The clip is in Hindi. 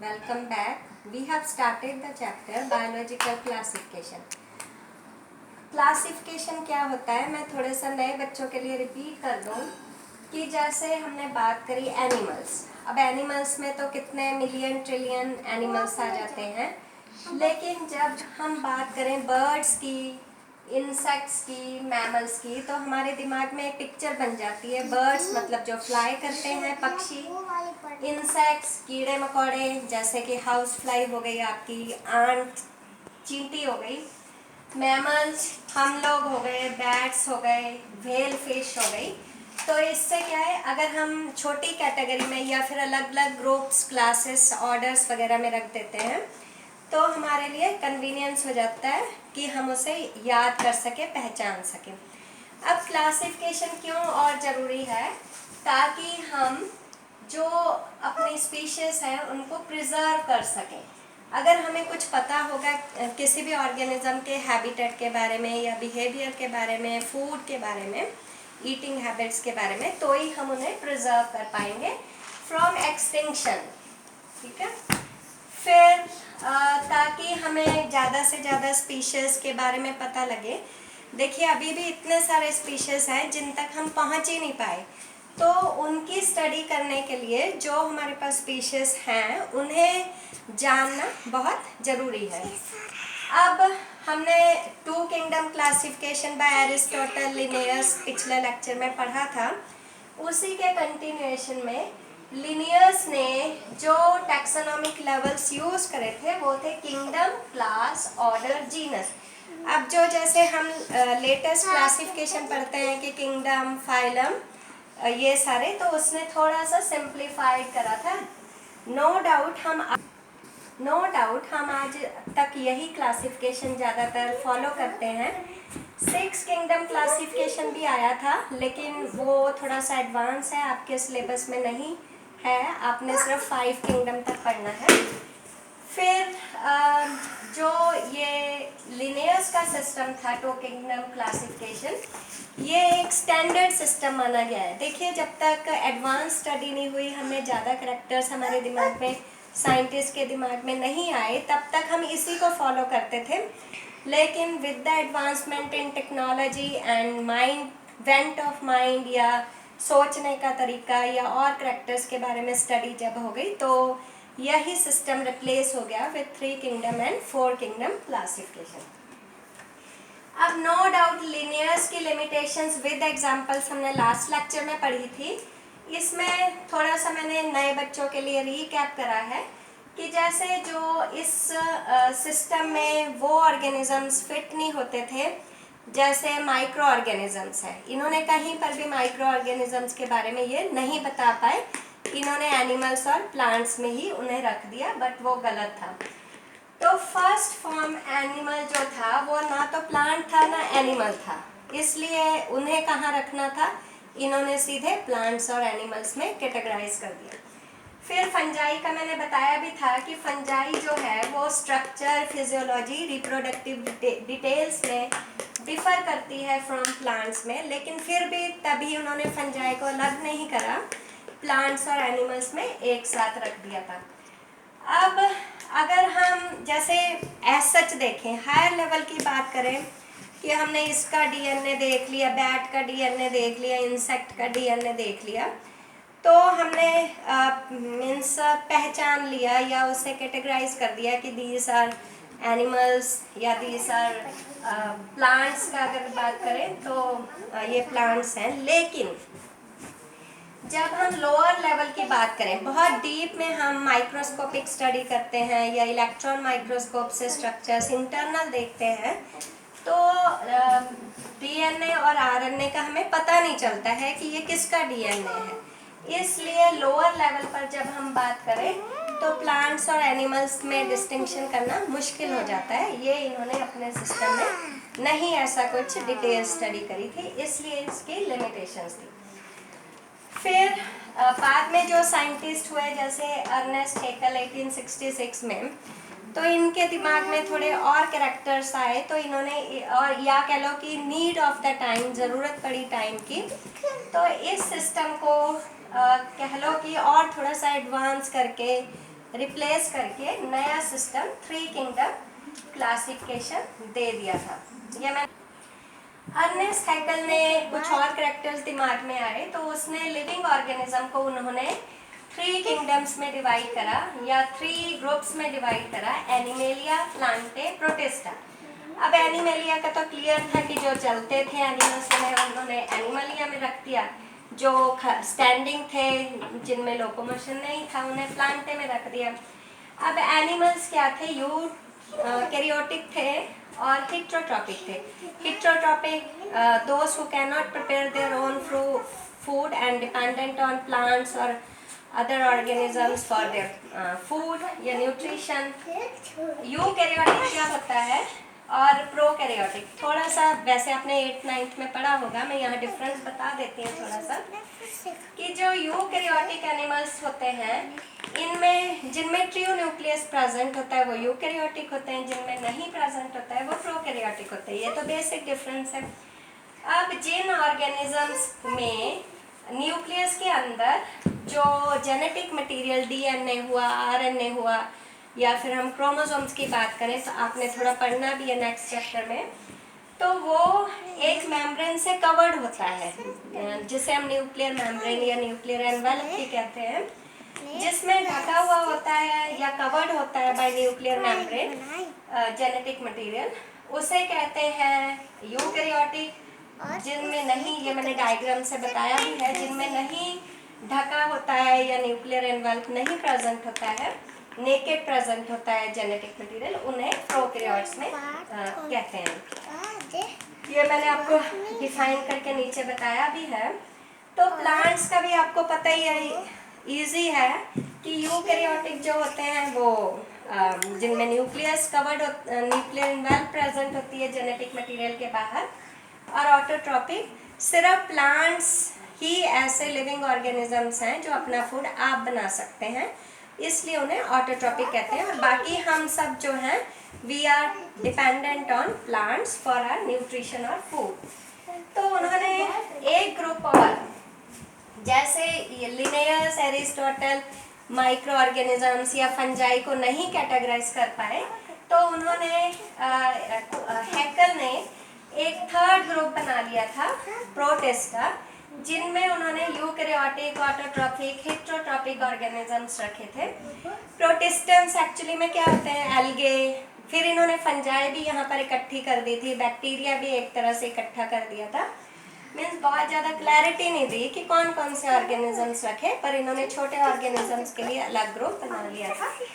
Welcome back. We have started the chapter Biological Classification. Classification क्या होता है, मैं थोड़े सा नए बच्चों के लिए रिपीट कर दूं कि जैसे हमने बात करी एनिमल्स. अब एनिमल्स में तो कितने मिलियन ट्रिलियन एनिमल्स आ जाते हैं, लेकिन जब हम बात करें बर्ड्स की, इंसेक्ट्स की, मैमल्स की, तो हमारे दिमाग में एक पिक्चर बन जाती है. बर्ड्स मतलब जो फ्लाई करते हैं, पक्षी. इंसेक्ट्स कीड़े मकोड़े, जैसे कि हाउस फ्लाई हो गई आपकी, आंट, चींटी हो गई. मैमल्स हम लोग हो गए, बैट्स हो गए, व्हेल फिश हो गई. तो इससे क्या है, अगर हम छोटी कैटेगरी में या फिर अलग अलग ग्रुप्स, क्लासेस, ऑर्डर्स वगैरह में रख देते हैं तो हमारे लिए कन्वीनियंस हो जाता है कि हम उसे याद कर सके, पहचान सकें. अब क्लासिफिकेशन क्यों और ज़रूरी है, ताकि हम जो अपनी स्पीशीज हैं उनको प्रिजर्व कर सकें. अगर हमें कुछ पता होगा किसी भी ऑर्गेनिज्म के हैबिटेट के बारे में या बिहेवियर के बारे में, फूड के बारे में, ईटिंग हैबिट्स के बारे में, तो ही हम उन्हें प्रिजर्व कर पाएंगे फ्रॉम एक्सटिंक्शन. ठीक है. फिर ताकि हमें ज़्यादा से ज़्यादा स्पीशीज़ के बारे में पता लगे. देखिए अभी भी इतने सारे स्पीशीज़ हैं जिन तक हम पहुंच ही नहीं पाए, तो उनकी स्टडी करने के लिए जो हमारे पास स्पीशीज़ हैं उन्हें जानना बहुत ज़रूरी है. अब हमने two kingdom classification by Aristotle, Linnaeus पिछले लेक्चर में पढ़ा था. उसी के कंटिन्यूएशन में लिनियस ने जो टैक्सोनॉमिक लेवल्स यूज़ करे थे वो थे किंगडम, क्लास, ऑर्डर, जीनस. अब जो जैसे हम लेटेस्ट क्लासिफिकेशन पढ़ते हैं कि किंगडम, फाइलम, ये सारे, तो उसने थोड़ा सा सिंप्लीफाइड करा था. नो डाउट हम आज तक यही क्लासिफिकेशन ज़्यादातर फॉलो करते हैं. 6 किंगडम क्लासिफिकेशन भी आया था, लेकिन वो थोड़ा सा एडवांस है, आपके सिलेबस में नहीं है. आपने सिर्फ 5 किंगडम तक पढ़ना है. फिर जो ये लिनियस का सिस्टम था, टू किंगडम क्लासिफिकेशन, ये एक स्टैंडर्ड सिस्टम माना गया है. देखिए जब तक एडवांस स्टडी नहीं हुई, हमें ज़्यादा करेक्टर्स हमारे दिमाग में, साइंटिस्ट के दिमाग में नहीं आए, तब तक हम इसी को फॉलो करते थे. लेकिन with the advancement in technology and mind, went of mind, या सोचने का तरीका या और करेक्टर्स के बारे में स्टडी जब हो गई, तो यही सिस्टम रिप्लेस हो गया with 3 kingdom and 4 kingdom classification. अब नो डाउट लिनियर्स की लिमिटेशंस विद एग्जांपल्स हमने लास्ट लेक्चर में पढ़ी थी. इसमें थोड़ा सा मैंने नए बच्चों के लिए रीकैप करा है कि जैसे जो इस सिस्टम में वो ऑर्गेनिजम्स फिट नहीं होते थे, जैसे माइक्रो ऑर्गेनिजम्स हैं. इन्होंने कहीं पर भी माइक्रो ऑर्गेनिजम्स के बारे में ये नहीं बता पाए. इन्होंने एनिमल्स और प्लांट्स में ही उन्हें रख दिया, बट वो गलत था. तो फर्स्ट फॉर्म एनिमल जो था वो ना तो प्लांट था ना एनिमल था, इसलिए उन्हें कहाँ रखना था, इन्होंने सीधे प्लांट्स और एनिमल्स में कैटेगराइज कर दिया. फिर फंजाई का मैंने बताया भी था कि फंजाई जो है वो स्ट्रक्चर, फिजियोलॉजी, रिप्रोडक्टिव डिटेल्स में डिफर करती है फ्रॉम प्लांट्स में, लेकिन फिर भी तभी उन्होंने फंजाई को अलग नहीं करा, प्लांट्स और एनिमल्स में एक साथ रख दिया था. अब अगर हम जैसे एज सच देखें, हायर लेवल की बात करें कि हमने इसका डीएनए देख लिया, बैट का डीएनए देख लिया, इंसेक्ट का डीएनए देख लिया, तो हमने मीन्स पहचान लिया या उसे कैटेगराइज कर दिया कि दीज आर एनिमल्स या दीज आर प्लांट्स. का अगर बात करें तो ये प्लांट्स हैं. लेकिन जब हम लोअर लेवल की बात करें, बहुत डीप में हम माइक्रोस्कोपिक स्टडी करते हैं या इलेक्ट्रॉन माइक्रोस्कोप से स्ट्रक्चर्स इंटरनल देखते हैं, तो डीएनए और आरएनए का हमें पता नहीं चलता है कि ये किसका डीएनए है. इसलिए लोअर लेवल पर जब हम बात करें तो प्लांट्स और एनिमल्स में डिस्टिंक्शन करना मुश्किल हो जाता है. ये इन्होंने अपने सिस्टम में नहीं ऐसा कुछ डिटेल स्टडी करी थी, इसलिए इसकी लिमिटेशंस थी. फिर बाद में जो साइंटिस्ट हुए जैसे अर्नेस्ट हेकल 1866 में, तो इनके दिमाग में थोड़े और कैरेक्टर्स आए, तो इन्होंने, और या कह लो कि नीड ऑफ द टाइम, ज़रूरत पड़ी टाइम की, तो इस सिस्टम को कह लो कि और थोड़ा सा एडवांस करके रिप्लेस करके नया सिस्टम 3 किंगडम क्लासिफिकेशन दे दिया था। ये मैं अर्नेस्ट हैकल ने कुछ और कैरेक्टर्स दिमाग में आए तो उसने लिविंग ऑर्गेनिज्म को उन्होंने 3 किंगडम्स में डिवाइड करा या 3 ग्रुप्स में डिवाइड करा, एनिमेलिया, प्लांटे, प्रोटिस्टा। अब एनिमेलिया का तो क्लियर था कि जो चलते थे एनिमल्स उन्होंने एनिमलिया में रख दिया, जो स्टैंडिंग थे जिनमें लोकोमोशन नहीं था उन्हें प्लांटे में रख दिया। अब एनिमल्स क्या थे, कैरियोटिक थे और हिट्रोट्रॉपिक थे। Heterotrophic those who can not prepare their own food and dependent on plants और other organisms for their food या न्यूट्रिशन। यूकैरियोटिक क्या होता है और प्रोकैरियोटिक। थोड़ा सा वैसे आपने 8th 9th में पढ़ा होगा, मैं यहाँ डिफरेंस बता देती हूँ थोड़ा सा कि जो यूकैरियोटिक एनिमल्स होते हैं इनमें जिनमें ट्रू न्यूक्लियस प्रेजेंट होता है वो यूकैरियोटिक होते हैं, जिनमें नहीं प्रेजेंट होता है वो प्रोकैरियोटिक होते हैं। ये तो बेसिक डिफरेंस है। अब जिन ऑर्गेनिजम्स में न्यूक्लियस के अंदर जो जेनेटिक मटेरियल डीएनए हुआ, आरएनए हुआ या फिर हम क्रोमोसोम्स की बात करें तो आपने थोड़ा पढ़ना भी है नेक्स्ट चैप्टर में, तो वो एक मेम्ब्रेन से कवर्ड होता है जिसे हम न्यूक्लियर मेम्ब्रेन या न्यूक्लियर एनवेलप भी कहते हैं, जिसमें ढका हुआ होता है या कवर्ड होता है bye nuclear membrane genetic material, उसे कहते हैं यूकैरियोटिक। जिनमें नहीं, ये मैंने डायग्राम से बताया भी है, जिनमें नहीं ढका होता है या न्यूक्लियर एनवेलप नहीं प्रेजेंट होता है, नेकेड प्रेजेंट होता है जेनेटिक मटेरियल, उन्हें प्रोकैरियोट्स में कहते हैं। ये मैंने आपको डिफाइन करके नीचे बताया भी है। तो प्लांट्स का भी आपको पता ही है, इजी है कि यूकैरियोटिक जो होते हैं वो जिनमें nucleus covered nuclear envelope present होती है जेनेटिक मटेरियल के बाहर, और ऑटोट्रॉपिक सिर्फ प्लांट्स ही ऐसे लिविंग ऑर्गेनिजम्स हैं जो अपना फूड आप बना सकते हैं, इसलिए उन्हें ऑटोट्रॉपिक कहते हैं। और बाकी हम सब जो हैं we are dependent on plants for our nutrition और फूड। तो उन्होंने एक ग्रुप और, जैसे लिनेयस, एरिस्टोटल माइक्रो ऑर्गेनिजम्स या फंजाई को नहीं कैटेगराइज कर पाए, तो उन्होंने हैकल ने एक थर्ड ग्रुप बना लिया था, प्रोटिस्टा, जिनमें उन्होंने यूकैरियोटिक, ऑटोट्रॉपिक, हेटेरोट्रॉपिक ऑर्गेनिजम्स रखे थे। प्रोटिस्टेंस एक्चुअली में क्या होते हैं, एल्गे, फिर इन्होंने फंजाई भी यहाँ पर इकट्ठी कर दी थी, बैक्टीरिया भी एक तरह से इकट्ठा कर दिया था। मीन्स बहुत ज़्यादा क्लैरिटी नहीं दी कि कौन कौन से ऑर्गेनिजम्स रखे, पर इन्होंने छोटे ऑर्गेनिजम्स के लिए अलग ग्रुप बना लिया था।